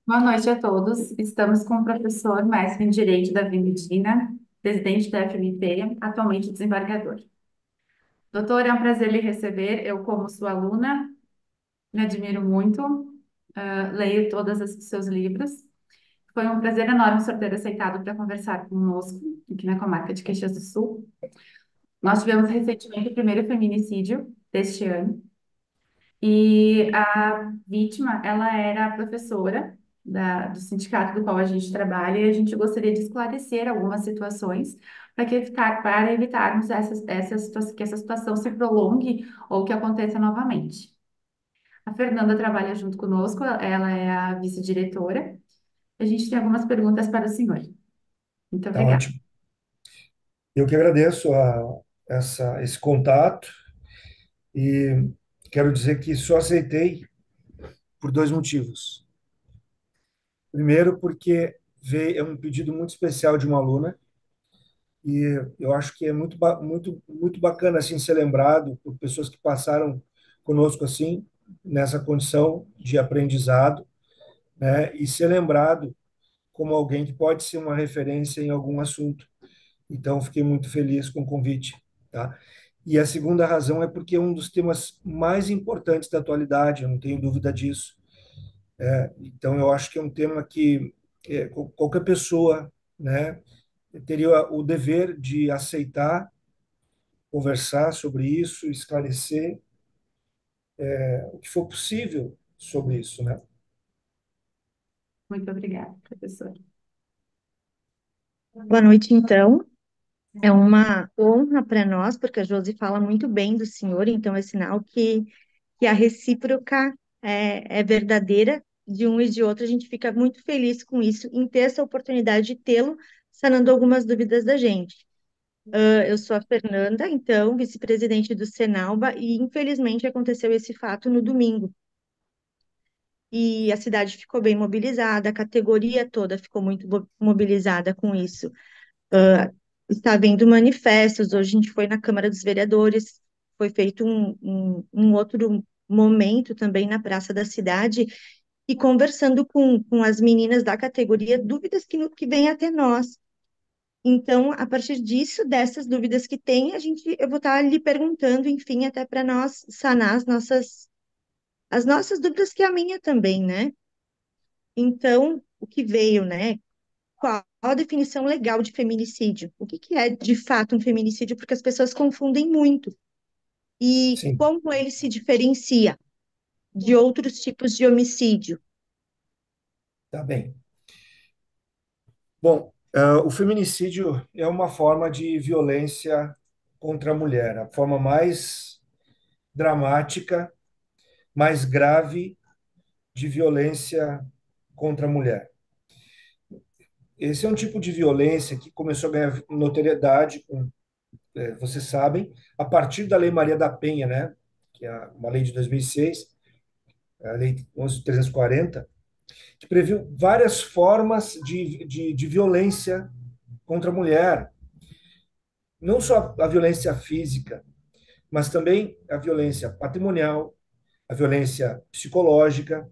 Boa noite a todos. Estamos com o professor, mestre em Direito Davi Medina, presidente da FMP, atualmente desembargador. Doutor, é um prazer lhe receber. Eu, como sua aluna, me admiro muito, leio todos os seus livros. Foi um prazer enorme o senhor ter aceitado para conversar conosco aqui na comarca de Caxias do Sul. Nós tivemos recentemente o primeiro feminicídio deste ano. E a vítima, ela era professora do sindicato do qual a gente trabalha e a gente gostaria de esclarecer algumas situações para evitarmos que essa situação se prolongue ou que aconteça novamente. A Fernanda trabalha junto conosco, ela é a vice-diretora. A gente tem algumas perguntas para o senhor. Muito Tá obrigada. ótimo. Eu que agradeço esse contato e quero dizer que só aceitei por dois motivos. Primeiro, porque é um pedido muito especial de uma aluna e eu acho que é muito bacana assim ser lembrado por pessoas que passaram conosco assim nessa condição de aprendizado, né? E ser lembrado como alguém que pode ser uma referência em algum assunto. Então, fiquei muito feliz com o convite, tá? E a segunda razão é porque é um dos temas mais importantes da atualidade, eu não tenho dúvida disso. Então, eu acho que é um tema que qualquer pessoa, né, teria o dever de aceitar, conversar sobre isso, esclarecer o que for possível sobre isso, né? Muito obrigada, professor. Boa noite, então. É uma honra para nós, porque a Josi fala muito bem do senhor, então é sinal que a recíproca é verdadeira de um e de outro. A gente fica muito feliz com isso, em ter essa oportunidade de tê-lo, sanando algumas dúvidas da gente. Eu sou a Fernanda, então, vice-presidente do Senalba, e infelizmente aconteceu esse fato no domingo. E a cidade ficou bem mobilizada, a categoria toda ficou muito mobilizada com isso. Está havendo manifestos. Hoje a gente foi na Câmara dos Vereadores, foi feito um outro momento também na Praça da Cidade, e conversando com as meninas da categoria, dúvidas que vêm até nós. Então, a partir disso, dessas dúvidas que tem, eu vou estar lhe perguntando, enfim, até para nós sanar as nossas dúvidas, que é a minha também, né? Então, o que veio, né? Qual a definição legal de feminicídio? O que é de fato um feminicídio? Porque as pessoas confundem muito. E Sim, como ele se diferencia de outros tipos de homicídio? tá bem. Bom, o feminicídio é uma forma de violência contra a mulher, a forma mais dramática, mais grave de violência contra a mulher. Esse é um tipo de violência que começou a ganhar notoriedade, vocês sabem, a partir da Lei Maria da Penha, né? Que é uma lei de 2006, a Lei 11.340, que previu várias formas de violência contra a mulher. Não só a violência física, mas também a violência patrimonial, a violência psicológica,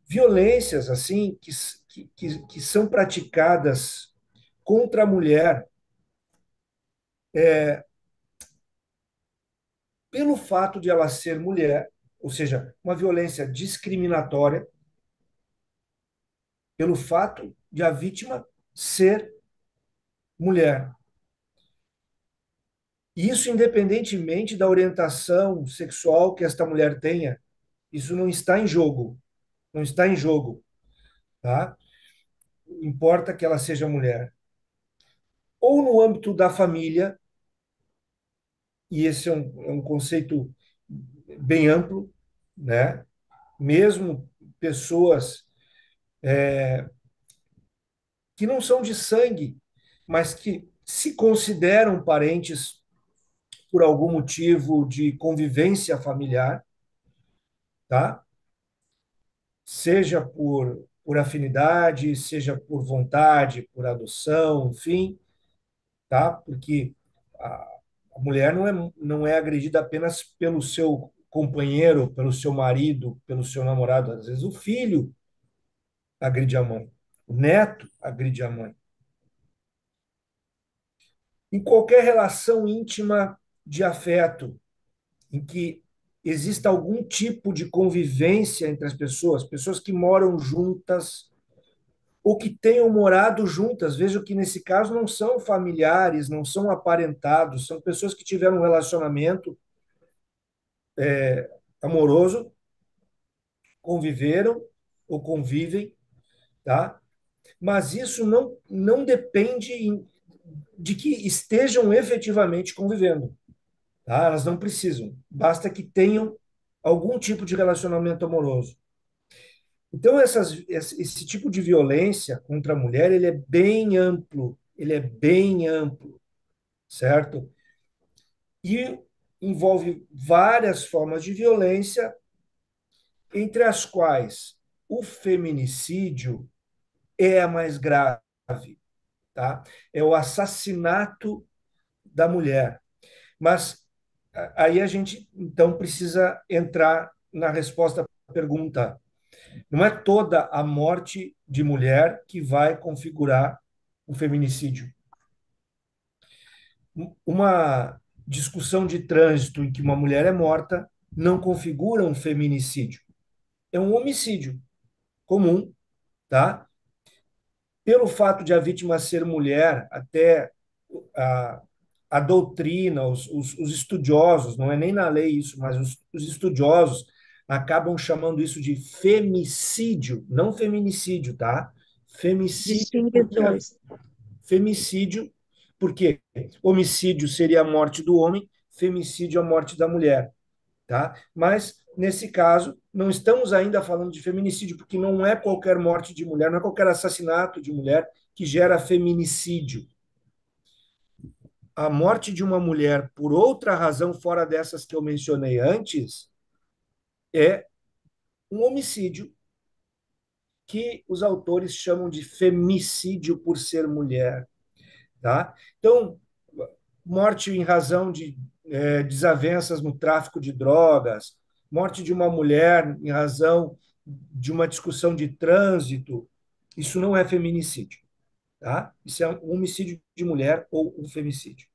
violências assim que são praticadas contra a mulher pelo fato de ela ser mulher, ou seja, uma violência discriminatória pelo fato de a vítima ser mulher. E isso independentemente da orientação sexual que esta mulher tenha, isso não está em jogo, não está em jogo, tá? Importa que ela seja mulher. Ou no âmbito da família, e esse é um conceito bem amplo, né? Mesmo pessoas que não são de sangue, mas que se consideram parentes por algum motivo de convivência familiar, tá? Seja por afinidade, seja por vontade, por adoção, enfim, tá? Porque a mulher não é agredida apenas pelo seu companheiro, pelo seu marido, pelo seu namorado, às vezes o filho, agride a mãe, o neto agride a mãe. Em qualquer relação íntima de afeto, em que exista algum tipo de convivência entre as pessoas, pessoas que moram juntas ou que tenham morado juntas, vejo que nesse caso não são familiares, não são aparentados, são pessoas que tiveram um relacionamento amoroso, conviveram ou convivem, tá? Mas isso não depende de que estejam efetivamente convivendo, tá? Elas não precisam, basta que tenham algum tipo de relacionamento amoroso. Então, esse tipo de violência contra a mulher, ele é bem amplo, certo? E envolve várias formas de violência, entre as quais o feminicídio é a mais grave, tá? É o assassinato da mulher. Mas aí a gente então precisa entrar na resposta à pergunta. Não é toda a morte de mulher que vai configurar um feminicídio. Uma discussão de trânsito em que uma mulher é morta não configura um feminicídio. É um homicídio comum, tá? Pelo fato de a vítima ser mulher, até a, a doutrina, os estudiosos, não é nem na lei isso, mas os estudiosos acabam chamando isso de femicídio, não feminicídio, tá? Femicídio, Distingue os dois. femicídio, porque homicídio seria a morte do homem, femicídio a morte da mulher, tá? Mas nesse caso não estamos ainda falando de feminicídio, porque não é qualquer morte de mulher, não é qualquer assassinato de mulher que gera feminicídio. A morte de uma mulher por outra razão fora dessas que eu mencionei antes é um homicídio que os autores chamam de femicídio por ser mulher, tá? Então, morte em razão de desavenças no tráfico de drogas, morte de uma mulher em razão de uma discussão de trânsito, isso não é feminicídio, tá? Isso é um homicídio de mulher ou um femicídio.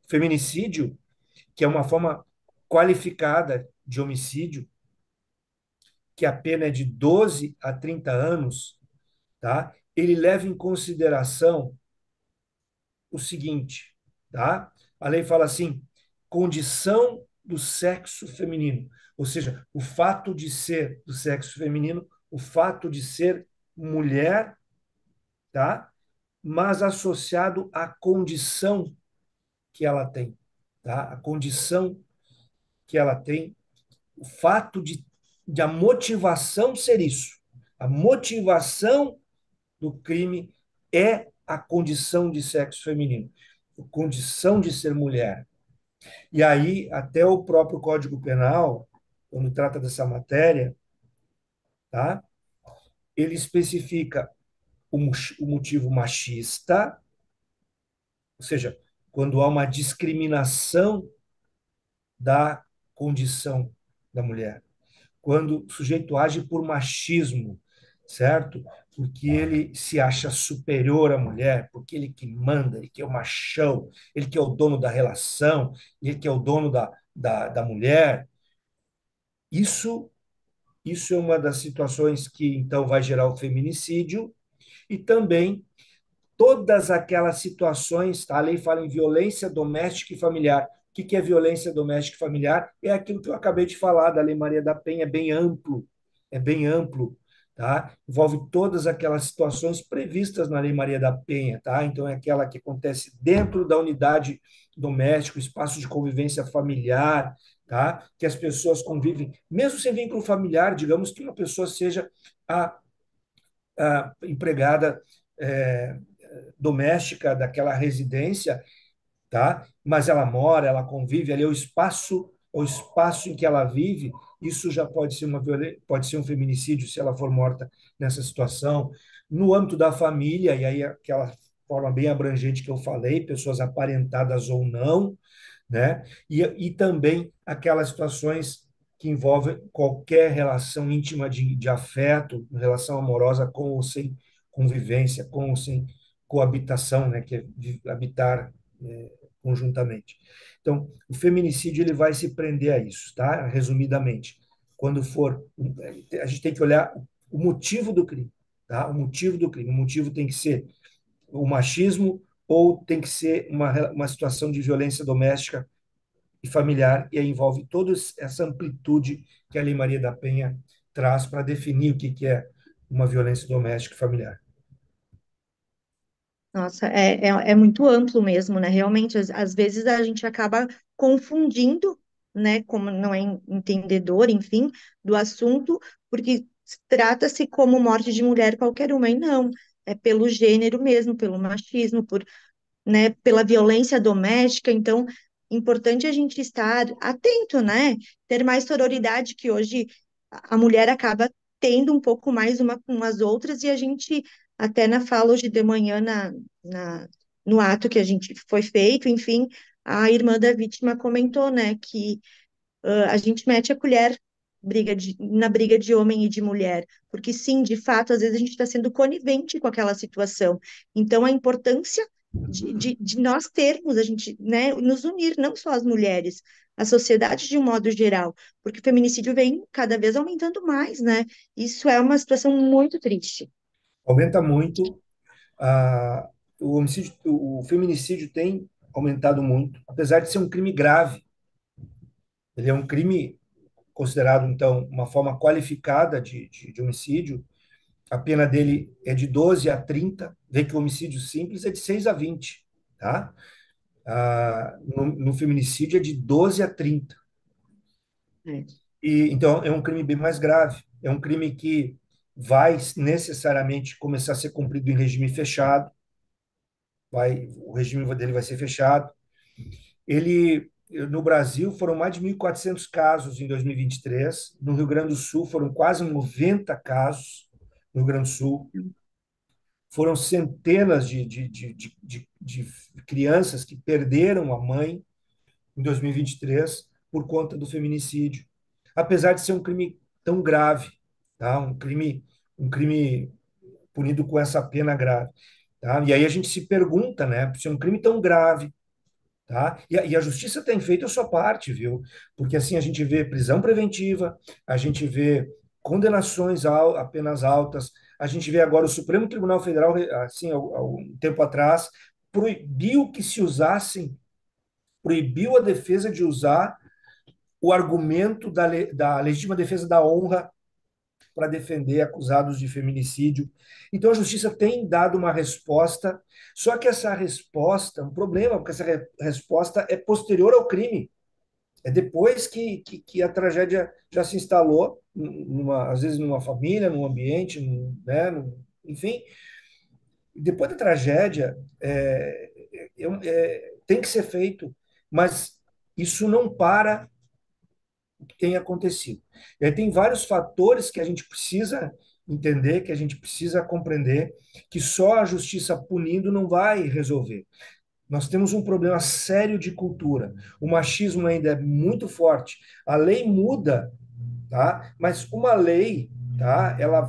Feminicídio, que é uma forma qualificada de homicídio, que a pena é de 12 a 30 anos, tá? Ele leva em consideração o seguinte, tá? A lei fala assim: condição do sexo feminino, ou seja, o fato de ser do sexo feminino, o fato de ser mulher, tá? Mas associado à condição que ela tem, tá? A condição que ela tem, o fato de a motivação ser isso. A motivação do crime é a condição de sexo feminino, a condição de ser mulher. E aí, até o próprio Código Penal, quando trata dessa matéria, tá? Ele especifica o motivo machista, ou seja, quando há uma discriminação da condição da mulher. Quando o sujeito age por machismo, certo? Porque ele se acha superior à mulher, porque ele que manda, ele que é o machão, ele que é o dono da relação, ele que é o dono da mulher. Isso, isso é uma das situações que então vai gerar o feminicídio e também todas aquelas situações, tá? A lei fala em violência doméstica e familiar. O que é violência doméstica e familiar? É aquilo que eu acabei de falar da Lei Maria da Penha, é bem amplo, tá? Envolve todas aquelas situações previstas na Lei Maria da Penha, tá? Então é aquela que acontece dentro da unidade doméstica, espaço de convivência familiar, tá? Que as pessoas convivem, mesmo sem vínculo familiar, digamos que uma pessoa seja a, a empregada doméstica daquela residência, tá? Mas ela mora, ela convive ali, o espaço em que ela vive, isso já pode ser pode ser um feminicídio se ela for morta nessa situação. No âmbito da família, e aí aquela forma bem abrangente que eu falei, pessoas aparentadas ou não, né? E também aquelas situações que envolve qualquer relação íntima de afeto, relação amorosa com ou sem convivência, com ou sem coabitação, né, que é habitar conjuntamente. Então, o feminicídio ele vai se prender a isso, tá? Resumidamente, quando for, a gente tem que olhar o motivo do crime, tá? O motivo do crime, o motivo tem que ser o machismo ou tem que ser uma situação de violência doméstica e familiar, e aí envolve toda essa amplitude que a Lei Maria da Penha traz para definir o que é uma violência doméstica e familiar. Nossa, é muito amplo mesmo, né? Realmente, às vezes a gente acaba confundindo, né, como não é entendedor, enfim, do assunto, porque trata-se como morte de mulher qualquer uma, e não, é pelo gênero mesmo, pelo machismo, por, né, pela violência doméstica, então, importante a gente estar atento, né? Ter mais sororidade, que hoje a mulher acaba tendo um pouco mais uma com as outras, e a gente, até na fala hoje de manhã, na, no ato que a gente foi feito, enfim, a irmã da vítima comentou, né, que a gente mete a colher na briga de homem e de mulher, porque sim, de fato, às vezes a gente está sendo conivente com aquela situação. Então, a importância de nós termos, a gente, né, nos unir, não só as mulheres, a sociedade de um modo geral, porque o feminicídio vem cada vez aumentando mais, né? Isso é uma situação muito triste. Aumenta muito, o feminicídio tem aumentado muito, apesar de ser um crime grave. Ele é um crime considerado, então, uma forma qualificada de homicídio. A pena dele é de 12 a 30, vê que o homicídio simples é de 6 a 20, tá? No feminicídio é de 12 a 30. É. E, então, é um crime bem mais grave. É um crime que vai necessariamente começar a ser cumprido em regime fechado, o regime dele vai ser fechado. No Brasil, foram mais de 1.400 casos em 2023. No Rio Grande do Sul, foram quase 90 casos no Rio Grande do Sul. Foram centenas de crianças que perderam a mãe em 2023 por conta do feminicídio, apesar de ser um crime tão grave, tá? Um crime punido com essa pena grave, tá? E aí a gente se pergunta, né? Se é um crime tão grave, tá? E a justiça tem feito a sua parte, viu? Porque assim a gente vê prisão preventiva, a gente vê condenações a penas altas, a gente vê agora o Supremo Tribunal Federal, assim, há um tempo atrás, proibiu que se usassem, proibiu a defesa de usar o argumento da legítima defesa da honra para defender acusados de feminicídio. Então, a justiça tem dado uma resposta, só que essa resposta é um problema, porque essa resposta é posterior ao crime. É depois que a tragédia já se instalou, às vezes numa família, num ambiente, né, enfim. Depois da tragédia, tem que ser feito, mas isso não para o que tem acontecido. E aí tem vários fatores que a gente precisa entender, que a gente precisa compreender, que só a justiça punindo não vai resolver. Nós temos um problema sério de cultura. O machismo ainda é muito forte. A lei muda, tá? Mas uma lei, tá? Ela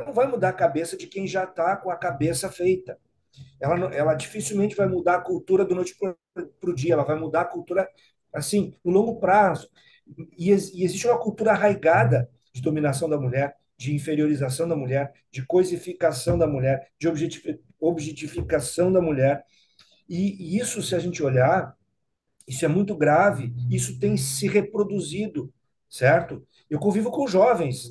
não vai mudar a cabeça de quem já está com a cabeça feita. Ela dificilmente vai mudar a cultura do noite para o dia. Ela vai mudar a cultura assim no longo prazo. E existe uma cultura arraigada de dominação da mulher, de inferiorização da mulher, de coisificação da mulher, de objetificação da mulher. E isso, se a gente olhar, isso é muito grave, isso tem se reproduzido, certo? Eu convivo com jovens,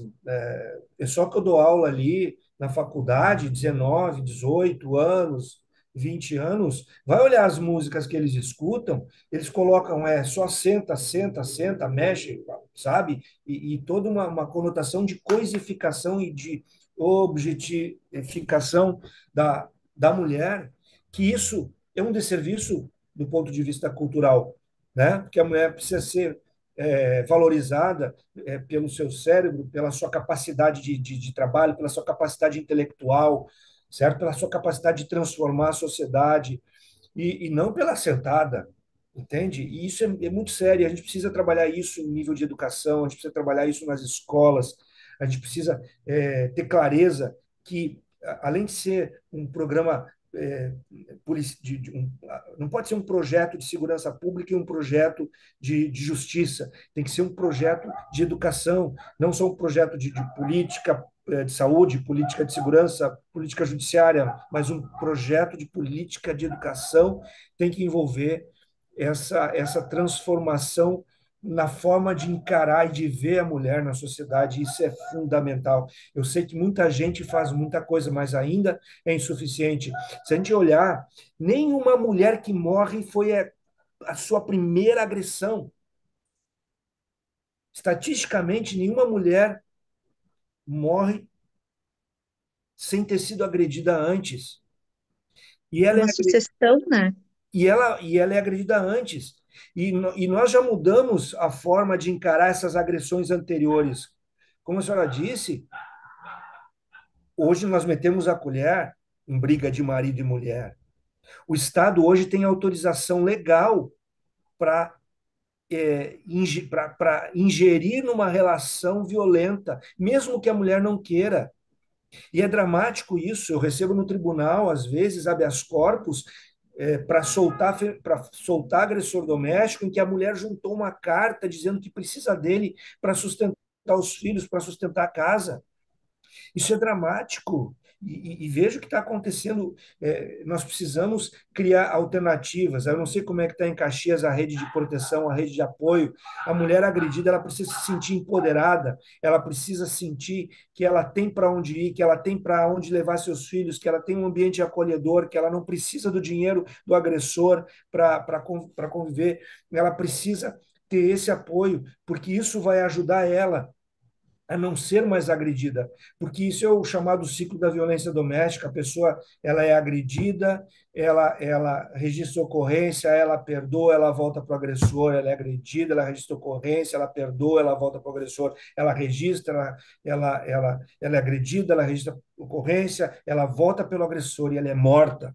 pessoal que eu dou aula ali na faculdade, 19, 18 anos, 20 anos, vai olhar as músicas que eles escutam, eles colocam só senta, senta, senta, mexe, sabe? E toda uma conotação de coisificação e de objetificação da mulher, que isso é um desserviço do ponto de vista cultural, né? Porque a mulher precisa ser valorizada pelo seu cérebro, pela sua capacidade de trabalho, pela sua capacidade intelectual, certo? Pela sua capacidade de transformar a sociedade e não pela sentada, entende? E isso é muito sério. A gente precisa trabalhar isso em nível de educação, a gente precisa trabalhar isso nas escolas, a gente precisa ter clareza que, além de ser um programa não pode ser um projeto de segurança pública e um projeto de justiça. Tem que ser um projeto de educação, não só um projeto de política de saúde, política de segurança, política judiciária, mas um projeto de política de educação tem que envolver essa transformação na forma de encarar e de ver a mulher na sociedade. Isso é fundamental. Eu sei que muita gente faz muita coisa, mas ainda é insuficiente. Se a gente olhar, nenhuma mulher que morre foi a sua primeira agressão. Estatisticamente, nenhuma mulher morre sem ter sido agredida antes. E ela é Uma sucessão, né? e ela é agredida antes. E nós já mudamos a forma de encarar essas agressões anteriores. Como a senhora disse, hoje nós metemos a colher em briga de marido e mulher. O Estado hoje tem autorização legal para ingerir numa relação violenta, mesmo que a mulher não queira. E é dramático isso. Eu recebo no tribunal, às vezes, habeas corpus para soltar agressor doméstico, em que a mulher juntou uma carta dizendo que precisa dele para sustentar os filhos, para sustentar a casa. Isso é dramático. E veja o que está acontecendo. Nós precisamos criar alternativas. Eu não sei como é que está em Caxias a rede de proteção, a rede de apoio. A mulher agredida, ela precisa se sentir empoderada, ela precisa sentir que ela tem para onde ir, que ela tem para onde levar seus filhos, que ela tem um ambiente acolhedor, que ela não precisa do dinheiro do agressor para conviver. Ela precisa ter esse apoio, porque isso vai ajudar ela a não ser mais agredida, porque isso é o chamado ciclo da violência doméstica. A pessoa ela é agredida, ela registra ocorrência, ela perdoa, ela volta para o agressor, ela é agredida, ela registra ocorrência, ela perdoa, ela volta para o agressor, ela registra, ela é agredida, ela registra ocorrência, ela volta pelo agressor e ela é morta.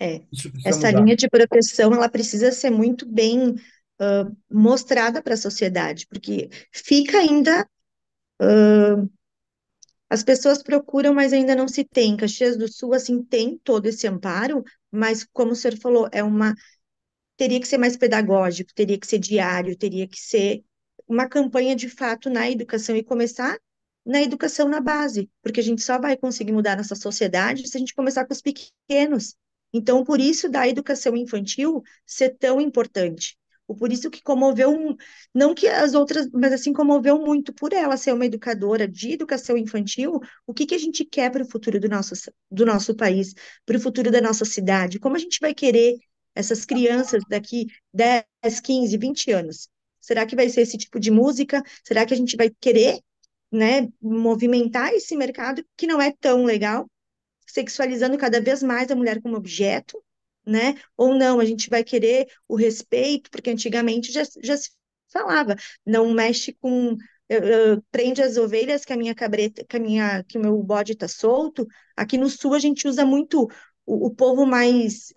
É. Isso precisa Essa mudar. linha de proteção, ela precisa ser muito bem mostrada para a sociedade, porque fica ainda, as pessoas procuram, mas ainda não se tem. Caxias do Sul, assim, tem todo esse amparo, mas como o senhor falou, teria que ser mais pedagógico, teria que ser diário, teria que ser uma campanha de fato na educação e começar na educação na base, porque a gente só vai conseguir mudar nossa sociedade se a gente começar com os pequenos. Então, por isso da educação infantil ser tão importante. Por isso que comoveu, não que as outras, mas assim comoveu muito por ela ser uma educadora de educação infantil, o que que a gente quer para o futuro do nosso país, para o futuro da nossa cidade, como a gente vai querer essas crianças daqui 10, 15, 20 anos? Será que vai ser esse tipo de música? Será que a gente vai querer, né, movimentar esse mercado que não é tão legal, sexualizando cada vez mais a mulher como objeto, né? Ou não, a gente vai querer o respeito, porque antigamente já se falava, não mexe com prende as ovelhas que a minha cabreta, que o meu bode está solto. Aqui no sul a gente usa muito o povo mais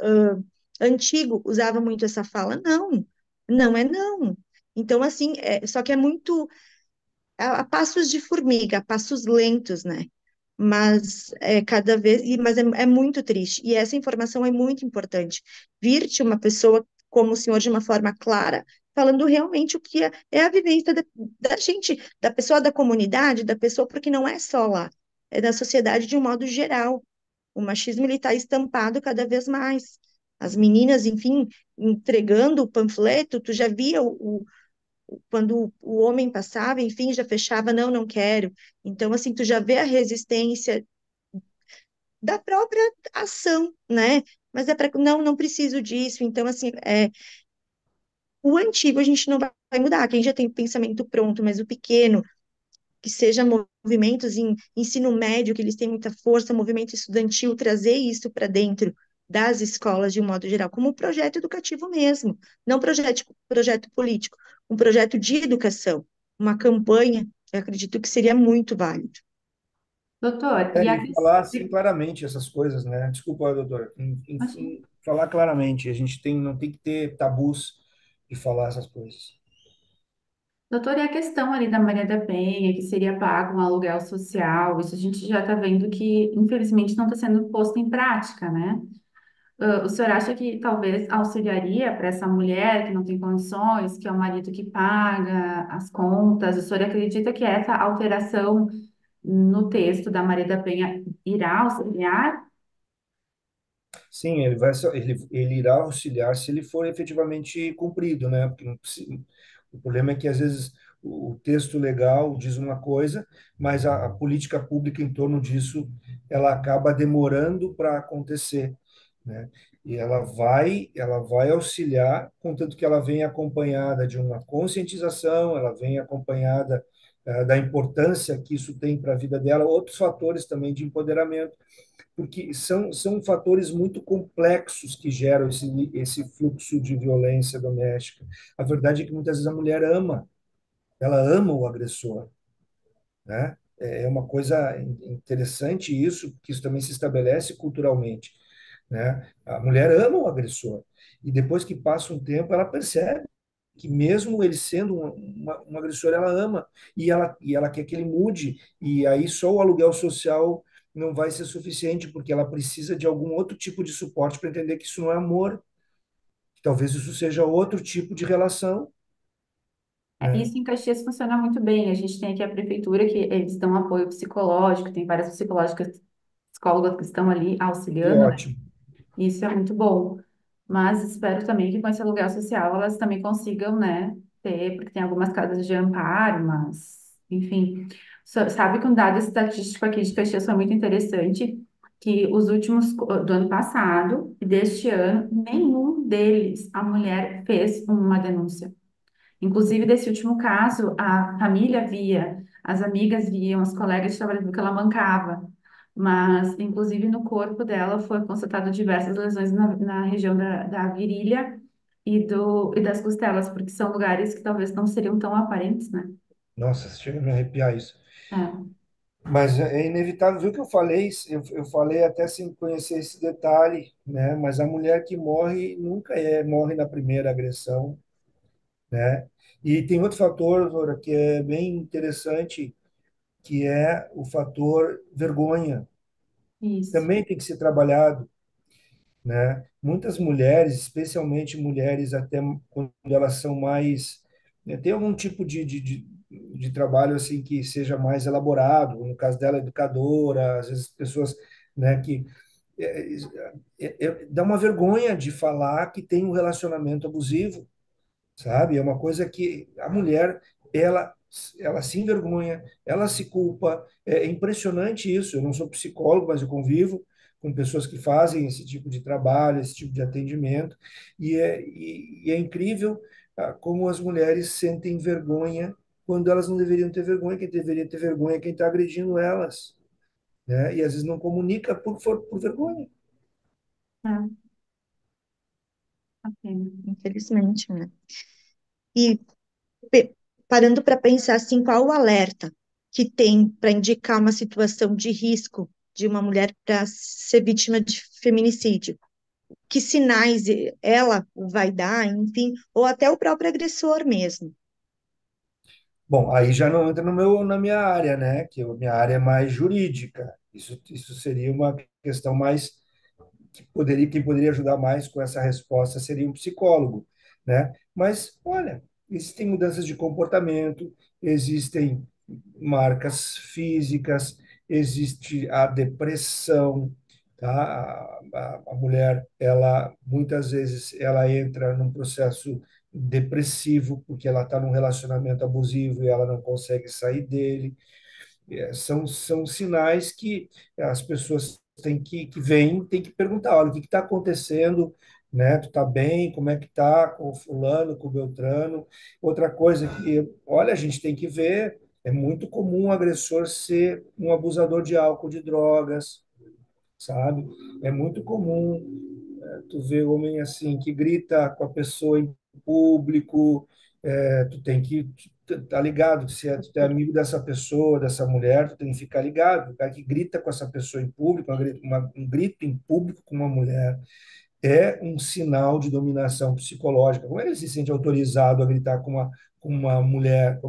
antigo usava muito essa fala. Não, não é não. Então, assim, só que é muito a passos de formiga, a passos lentos, né? Mas cada vez, mas é muito triste. E essa informação é muito importante. Vir-te uma pessoa como o senhor de uma forma clara, falando realmente o que é a vivência da gente, da pessoa da comunidade, da pessoa, porque não é só lá, é da sociedade de um modo geral. O machismo ele está estampado cada vez mais. As meninas, enfim, entregando o panfleto, tu já via quando o homem passava, enfim, já fechava, não, não quero. Então, assim, tu já vê a resistência da própria ação, né? Mas é para, não, não preciso disso. Então, assim, o antigo a gente não vai mudar, quem já tem o pensamento pronto, mas o pequeno, que seja movimentos em ensino médio, que eles têm muita força, movimento estudantil, trazer isso para dentro das escolas de um modo geral, como um projeto educativo mesmo, não projeto político, um projeto de educação, uma campanha, eu acredito que seria muito válido. Doutor, É, e a e falar questão. assim claramente essas coisas, né? Desculpa, doutora. Falar claramente. A gente não tem que ter tabus de falar essas coisas. Doutor, e a questão ali da Maria da Penha, que seria pago um aluguel social, isso a gente já está vendo que, infelizmente, não está sendo posto em prática, né? O senhor acha que talvez auxiliaria para essa mulher que não tem condições, que é o marido que paga as contas? O senhor acredita que essa alteração no texto da Maria da Penha irá auxiliar? Sim, ele irá auxiliar se ele for efetivamente cumprido, né? Porque o problema é que às vezes o texto legal diz uma coisa, mas a política pública em torno disso ela acaba demorando para acontecer, né? E ela vai auxiliar, contanto que ela venha acompanhada de uma conscientização, ela venha acompanhada da importância que isso tem para a vida dela, outros fatores também de empoderamento porque são fatores muito complexos que geram esse fluxo de violência doméstica. A verdade é que muitas vezes a mulher ela ama o agressor, né? É uma coisa interessante isso, que isso também se estabelece culturalmente, né? A mulher ama o agressor e depois que passa um tempo ela percebe que mesmo ele sendo um agressor, ela ama e ela quer que ele mude. E aí só o aluguel social não vai ser suficiente, porque ela precisa de algum outro tipo de suporte para entender que isso não é amor, que talvez isso seja outro tipo de relação, né? Isso em Caxias funciona muito bem. A gente tem aqui a prefeitura que eles dão apoio psicológico, tem várias psicólogas que estão ali Que auxiliando, né? ótimo. Isso é muito bom. Mas espero também que com esse aluguel social elas também consigam, né, ter, porque tem algumas casas de amparo, mas, enfim. Sabe que um dado estatístico aqui de Caxias foi muito interessante, que os últimos, do ano passado e deste ano, nenhum deles a mulher fez uma denúncia. Inclusive, desse último caso, a família via, as amigas viam, as colegas de trabalho viam que ela mancava. Mas, inclusive, no corpo dela foi constatado diversas lesões na região da virilha e das costelas, porque são lugares que talvez não seriam tão aparentes, né? Nossa, chega a me arrepiar isso. É, Mas é inevitável, viu que eu falei, eu falei até sem conhecer esse detalhe, né? Mas a mulher que morre nunca morre na primeira agressão, né? E tem outro fator, Dora, que é bem interessante, que é o fator vergonha. isso, Também tem que ser trabalhado, né? Muitas mulheres, especialmente mulheres até quando elas são mais, né, tem algum tipo de trabalho assim que seja mais elaborado, no caso dela, educadora, às vezes pessoas, né, que é, dá uma vergonha de falar que tem um relacionamento abusivo, sabe? É uma coisa que a mulher, ela, ela se envergonha, ela se culpa. É impressionante isso. Eu não sou psicólogo, mas eu convivo com pessoas que fazem esse tipo de trabalho, esse tipo de atendimento, e é incrível como as mulheres sentem vergonha quando elas não deveriam ter vergonha, quem deveria ter vergonha é quem está agredindo elas, né? E às vezes não comunica por vergonha. é, a pena. infelizmente, né? E pe- parando para pensar assim, qual o alerta que tem para indicar uma situação de risco de uma mulher para ser vítima de feminicídio? Que sinais ela vai dar, enfim, ou até o próprio agressor mesmo. Bom, aí já não entra no na minha área, né? Que a minha área é mais jurídica. Isso seria uma questão mais quem poderia ajudar mais com essa resposta seria um psicólogo, né? Mas, olha, existem mudanças de comportamento, existem marcas físicas, existe a depressão, tá? A mulher, ela muitas vezes ela entra num processo depressivo porque ela está num relacionamento abusivo e ela não consegue sair dele. São sinais que as pessoas que vêm, têm que perguntar, olha, o que está acontecendo, né? Tu tá bem? Como é que tá com o fulano, com o Beltrano? Outra coisa que, olha, a gente tem que ver, é muito comum o agressor ser um abusador de álcool, de drogas, sabe? É muito comum tu vê homem assim que grita com a pessoa em público, tu tem que tá ligado, se tu é amigo dessa pessoa, dessa mulher, tu tem que ficar ligado. O cara que grita com essa pessoa em público, um grito em público com uma mulher, é um sinal de dominação psicológica. Como é que ele se sente autorizado a gritar com a mulher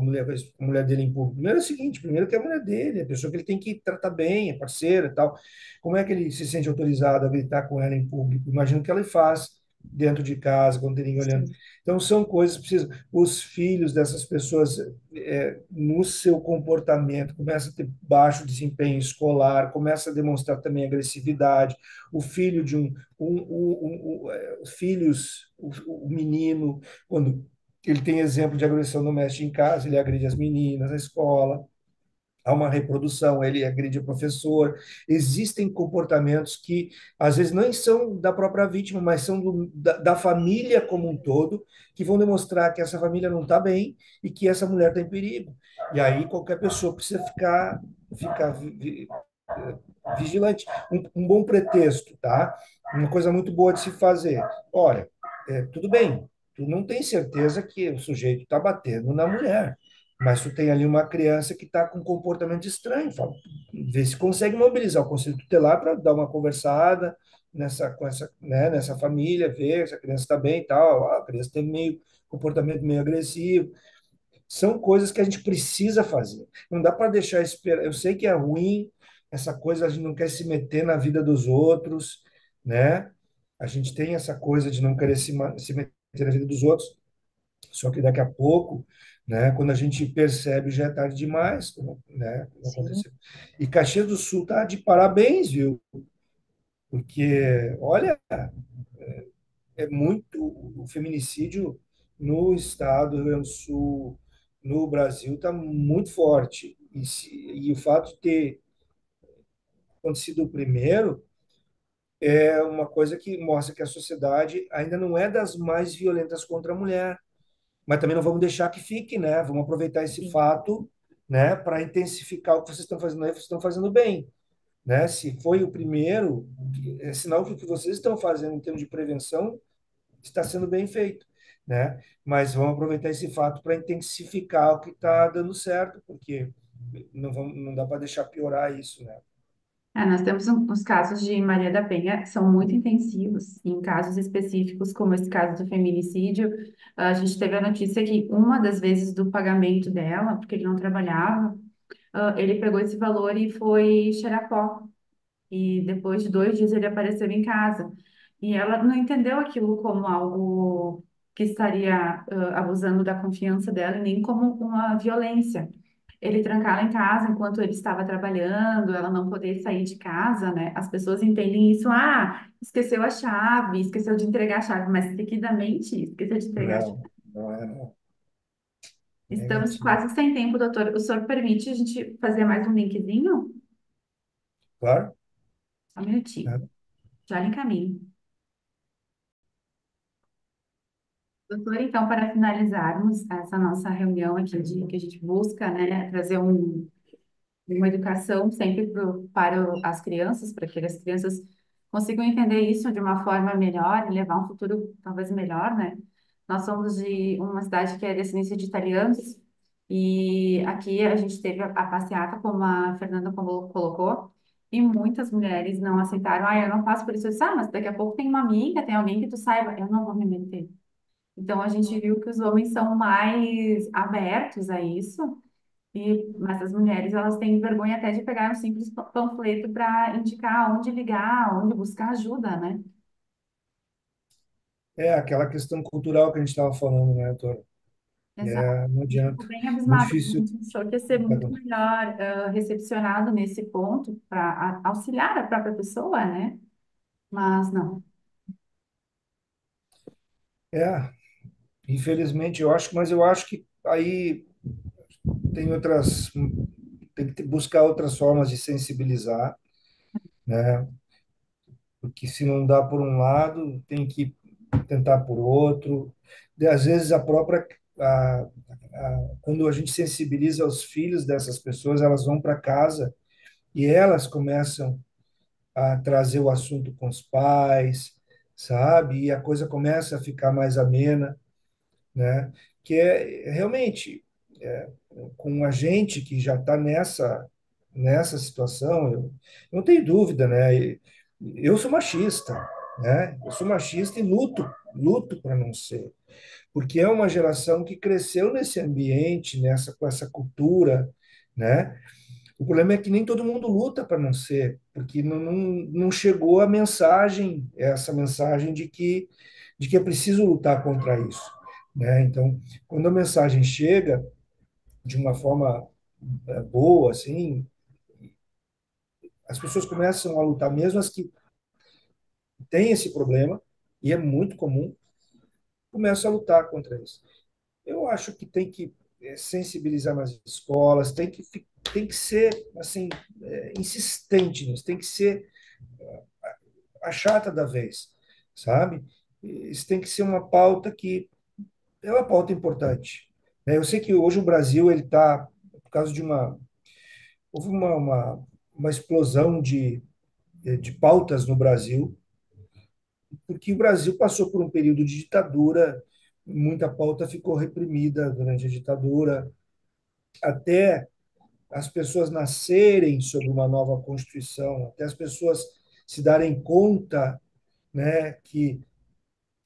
dele em público? Primeiro é o seguinte, primeiro que é a mulher dele, é a pessoa que ele tem que tratar bem, é parceira e tal. Como é que ele se sente autorizado a gritar com ela em público? Imagina o que ela faz dentro de casa, quando tem ninguém olhando. Sim, Então, são coisas que precisam. Os filhos dessas pessoas, no seu comportamento, começam a ter baixo desempenho escolar, começa a demonstrar também agressividade. O filho de filhos, o menino, quando ele tem exemplo de agressão doméstica em casa, ele agride as meninas na escola, há uma reprodução, ele agride o professor. Existem comportamentos que, às vezes, não são da própria vítima, mas são da família como um todo, que vão demonstrar que essa família não está bem e que essa mulher está em perigo. E aí qualquer pessoa precisa ficar vigilante. Um bom pretexto, tá? Uma coisa muito boa de se fazer. Olha, tudo bem, tu não tem certeza que o sujeito está batendo na mulher, mas tu tem ali uma criança que está com um comportamento estranho. Fala, vê se consegue mobilizar o conselho tutelar para dar uma conversada nessa família, ver se a criança está bem e tal. Ah, a criança tem comportamento meio agressivo. São coisas que a gente precisa fazer. Não dá para deixar esperar. Eu sei que é ruim essa coisa, a gente não quer se meter na vida dos outros, né? A gente tem essa coisa de não querer se meter na vida dos outros, só que daqui a pouco, né, quando a gente percebe, já é tarde demais, né, como sim, aconteceu. E Caxias do Sul tá de parabéns, viu? Porque, olha, é muito o feminicídio no estado do Rio Grande do Sul, no Brasil, está muito forte. E o fato de ter acontecido o primeiro é uma coisa que mostra que a sociedade ainda não é das mais violentas contra a mulher. Mas também não vamos deixar que fique, né? Vamos aproveitar esse sim. fato, né, para intensificar o que vocês estão fazendo aí, vocês estão fazendo bem, né? Se foi o primeiro, é sinal que o que vocês estão fazendo em termos de prevenção está sendo bem feito, né? Mas vamos aproveitar esse fato para intensificar o que está dando certo, porque não dá para deixar piorar isso, né? Nós temos os casos de Maria da Penha, que são muito intensivos. Em casos específicos, como esse caso do feminicídio, a gente teve a notícia que uma das vezes do pagamento dela, porque ele não trabalhava, ele pegou esse valor e foi cheirar pó. E depois de 2 dias ele apareceu em casa. E ela não entendeu aquilo como algo que estaria abusando da confiança dela, e nem como uma violência. Ele trancar ela em casa enquanto ele estava trabalhando, ela não poder sair de casa, né? As pessoas entendem isso, esqueceu a chave, esqueceu de entregar a chave, mas seguidamente esqueceu de entregar a chave. Não, não é não. Estamos Negativo. quase sem tempo, doutor. O senhor permite a gente fazer mais um linkzinho? Claro, Só um minutinho. né? Já lhe encaminho. Doutor, então, para finalizarmos essa nossa reunião aqui, que a gente busca, né, trazer uma educação sempre para as crianças, para que as crianças consigam entender isso de uma forma melhor e levar um futuro talvez melhor, né? Nós somos de uma cidade que é descendência de italianos, e aqui a gente teve a passeata, como a Fernanda colocou, e muitas mulheres não aceitaram. Eu não passo por isso. Eu disse, mas daqui a pouco tem uma amiga, tem alguém que tu saiba. Eu não vou me meter. Então, a gente viu que os homens são mais abertos a isso, mas as mulheres, elas têm vergonha até de pegar um simples panfleto para indicar onde ligar, onde buscar ajuda, né? É aquela questão cultural que a gente estava falando, né, doutora? Exato. Não A gente ficou adianta. bem Muito abismado. A difícil. gente achou que ia ser muito melhor recepcionado nesse ponto para auxiliar a própria pessoa, né? Mas não. É, infelizmente eu acho, mas eu acho que aí tem outras, tem que buscar outras formas de sensibilizar, né? Porque se não dá por um lado, tem que tentar por outro. E, às vezes quando a gente sensibiliza os filhos dessas pessoas, elas vão para casa e elas começam a trazer o assunto com os pais, sabe? E a coisa começa a ficar mais amena, né? Que é realmente com a gente que já está nessa situação, eu não tenho dúvida, né? Eu sou machista, né? Eu sou machista e luto para não ser, porque é uma geração que cresceu nesse ambiente, com essa cultura, né? O problema é que nem todo mundo luta para não ser, porque não chegou a mensagem, essa mensagem de que é preciso lutar contra isso, né? Então, quando a mensagem chega de uma forma boa, assim, as pessoas começam a lutar, mesmo as que têm esse problema, e é muito comum, começam a lutar contra isso. Eu acho que tem que sensibilizar nas escolas, tem que ser assim insistente nisso, tem que ser a chata da vez, sabe? Isso tem que ser uma pauta que é uma pauta importante, né? Eu sei que hoje o Brasil ele está por causa de houve uma explosão de pautas no Brasil, porque o Brasil passou por um período de ditadura, muita pauta ficou reprimida durante a ditadura, até as pessoas nascerem sob uma nova Constituição, até as pessoas se darem conta, né, que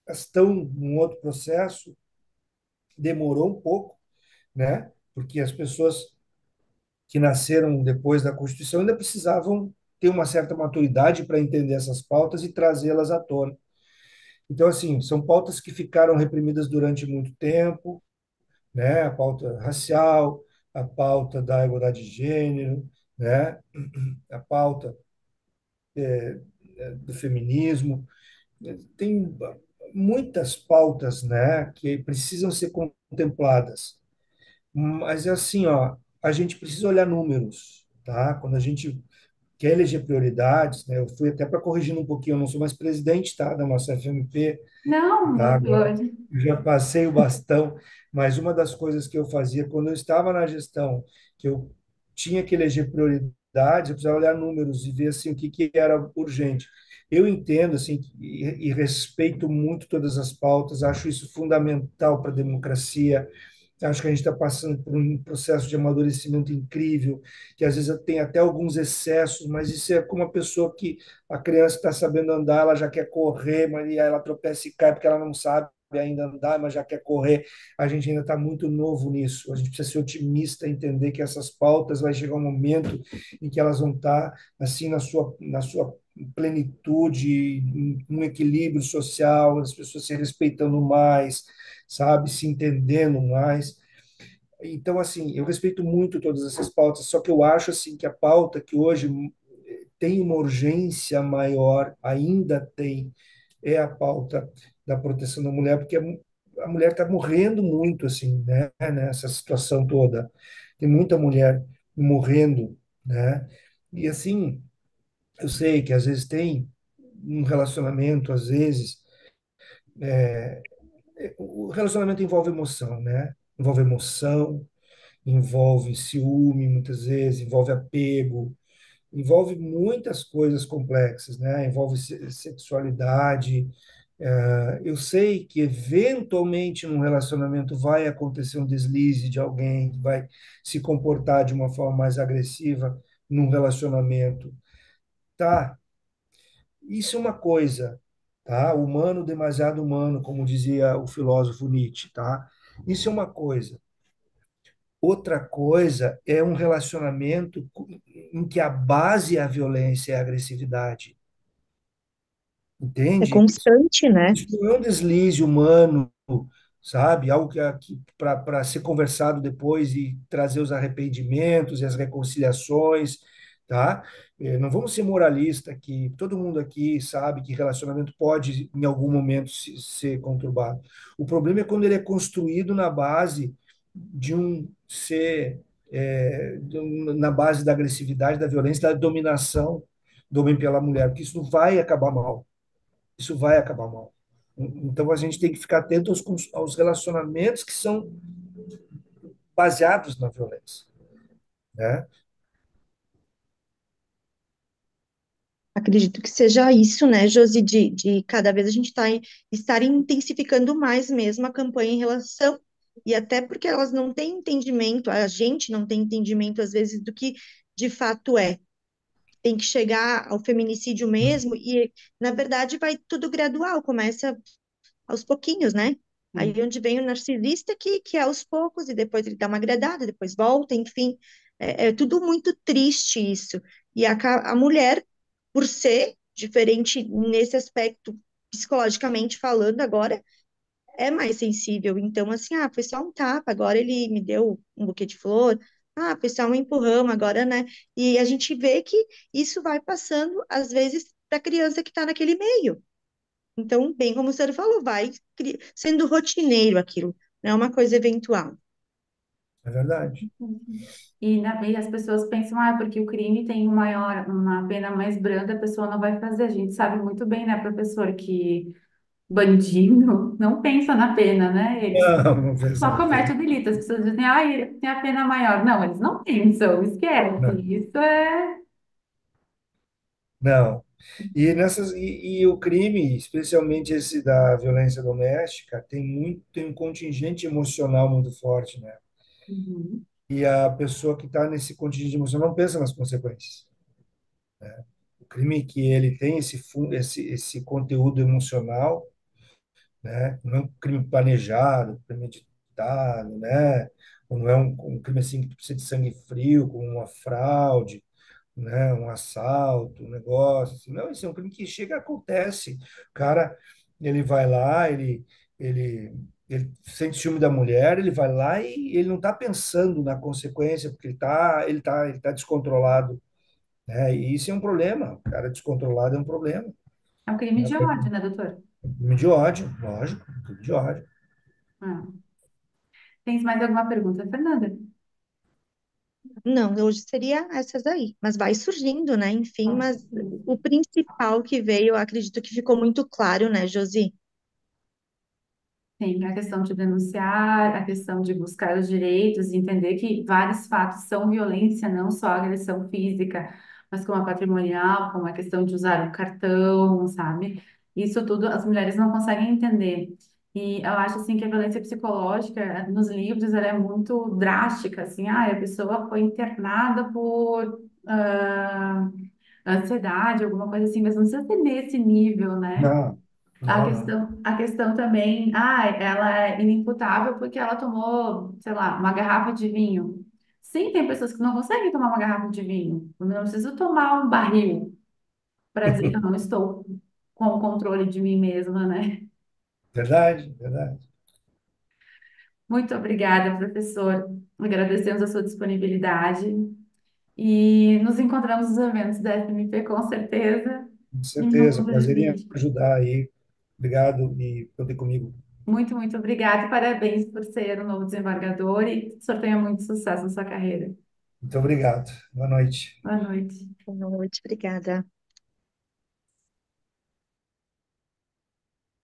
estão num outro processo, demorou um pouco, né, porque as pessoas que nasceram depois da Constituição ainda precisavam ter uma certa maturidade para entender essas pautas e trazê-las à tona. Então, assim, são pautas que ficaram reprimidas durante muito tempo, né? A pauta racial, a pauta da igualdade de gênero, né? A pauta do feminismo. Tem muitas pautas, né, que precisam ser contempladas. Mas é assim, ó, a gente precisa olhar números, tá? Quando a gente quer eleger prioridades, né? Eu fui até para corrigindo um pouquinho, eu não sou mais presidente, tá, da nossa FMP, Não, tá? Agora doutor. eu já passei o bastão, mas uma das coisas que eu fazia quando eu estava na gestão, que eu tinha que eleger prioridades, eu precisava olhar números e ver assim o que que era urgente. Eu entendo assim e respeito muito todas as pautas, acho isso fundamental para a democracia. Acho que a gente está passando por um processo de amadurecimento incrível, que às vezes tem até alguns excessos, mas isso é como uma pessoa que a criança está sabendo andar, ela já quer correr, mas e aí ela tropeça e cai porque ela não sabe ainda andar, mas já quer correr. A gente ainda está muito novo nisso. A gente precisa ser otimista, entender que essas pautas vai chegar um momento em que elas vão estar assim na sua plenitude, um equilíbrio social, as pessoas se respeitando mais, sabe, se entendendo mais. Então, assim, eu respeito muito todas essas pautas, só que eu acho assim que a pauta que hoje tem uma urgência maior, ainda tem, é a pauta da proteção da mulher, porque a mulher está morrendo muito, assim, né, nessa situação toda. Tem muita mulher morrendo, né? E assim, eu sei que às vezes tem um relacionamento, às vezes, o relacionamento envolve emoção, né? Envolve emoção, envolve ciúme, muitas vezes, envolve apego, envolve muitas coisas complexas, né? Envolve sexualidade. Eu sei que eventualmente num relacionamento vai acontecer um deslize de alguém que vai se comportar de uma forma mais agressiva num relacionamento. Tá, isso é uma coisa, tá? Humano demasiado humano, como dizia o filósofo Nietzsche, tá? Isso é uma coisa. Outra coisa é um relacionamento em que a base é a violência e a agressividade. É Entende? constante, né? Isso não é um deslize humano, sabe? Algo que para ser conversado depois e trazer os arrependimentos e as reconciliações, tá? Não vamos ser moralistas aqui. Todo mundo aqui sabe que relacionamento pode, em algum momento, ser conturbado. O problema é quando ele é construído na base de um ser, na base da agressividade, da violência, da dominação do homem pela mulher, porque isso não vai acabar mal. Isso vai acabar mal. Então a gente tem que ficar atento aos relacionamentos que são baseados na violência, né? Acredito que seja isso, né, Josi, de cada vez a gente estar intensificando mais mesmo a campanha em relação e até porque elas não têm entendimento, a gente não tem entendimento, às vezes, do que de fato é. Tem que chegar ao feminicídio mesmo, e, na verdade, vai tudo gradual, começa aos pouquinhos, né? Aí Sim. onde vem o narcisista que é aos poucos, e depois ele dá uma agradada, depois volta, enfim. É tudo muito triste isso. E a mulher, por ser diferente nesse aspecto, psicologicamente falando, agora é mais sensível. Então, assim, foi só um tapa, agora ele me deu um buquê de flor. Foi só um empurrão, agora, né? E a gente vê que isso vai passando, às vezes, para a criança que está naquele meio. Então, bem como o senhor falou, vai sendo rotineiro aquilo, não é uma coisa eventual. É verdade. E as pessoas pensam, porque o crime tem uma pena mais branda, a pessoa não vai fazer. A gente sabe muito bem, né, professor, que bandido não pensa na pena, né? Eles Não, não pensa só na cometem pena. o delito. As pessoas dizem, tem a pena maior. Não, eles não pensam, esquece. Não. Isso é. Não. E o crime, especialmente esse da violência doméstica, tem um contingente emocional muito forte, né? Uhum. E a pessoa que está nesse contingente emocional não pensa nas consequências. O crime que ele tem esse conteúdo emocional, né? Não é um crime planejado, premeditado, né? Ou não é um crime assim que precisa de sangue frio, como uma fraude, né? Um assalto, um negócio, assim. Não, isso é um crime que chega, acontece. O cara, ele vai lá, ele, ele sente ciúme da mulher, ele vai lá e ele não está pensando na consequência, porque ele tá descontrolado, né? E isso é um problema. O cara descontrolado é um problema, É um crime né? de ódio, né, doutor? Crime de ódio, lógico, crime de ódio. Ah. Tem mais alguma pergunta, Fernanda? Não, hoje seria essas aí, mas vai surgindo, né? Enfim, Com mas certeza. o principal que veio, eu acredito que ficou muito claro, né, Josi? Sim, a questão de denunciar, a questão de buscar os direitos, e entender que vários fatos são violência, não só agressão física, mas como a patrimonial, como a questão de usar o cartão, sabe? Isso tudo as mulheres não conseguem entender. E eu acho assim que a violência psicológica nos livros ela é muito drástica, assim, a pessoa foi internada por ansiedade, alguma coisa assim, mas não precisa ser nesse nível, né? Não, não, não. A questão também, ela é inimputável porque ela tomou, sei lá, uma garrafa de vinho. Sim, tem pessoas que não conseguem tomar uma garrafa de vinho. Eu não preciso tomar um barril para dizer que eu não estou com o controle de mim mesma, né? Verdade, verdade. Muito obrigada, professor. Agradecemos a sua disponibilidade e nos encontramos nos eventos da FMP com certeza Com e no certeza. mundo Prazer em jurídico. ajudar aí. Obrigado e poder comigo. Muito, muito obrigada e parabéns por ser o novo desembargador e que o senhor tenha muito sucesso na sua carreira. Muito obrigado. Boa noite. Boa noite. Boa noite, obrigada.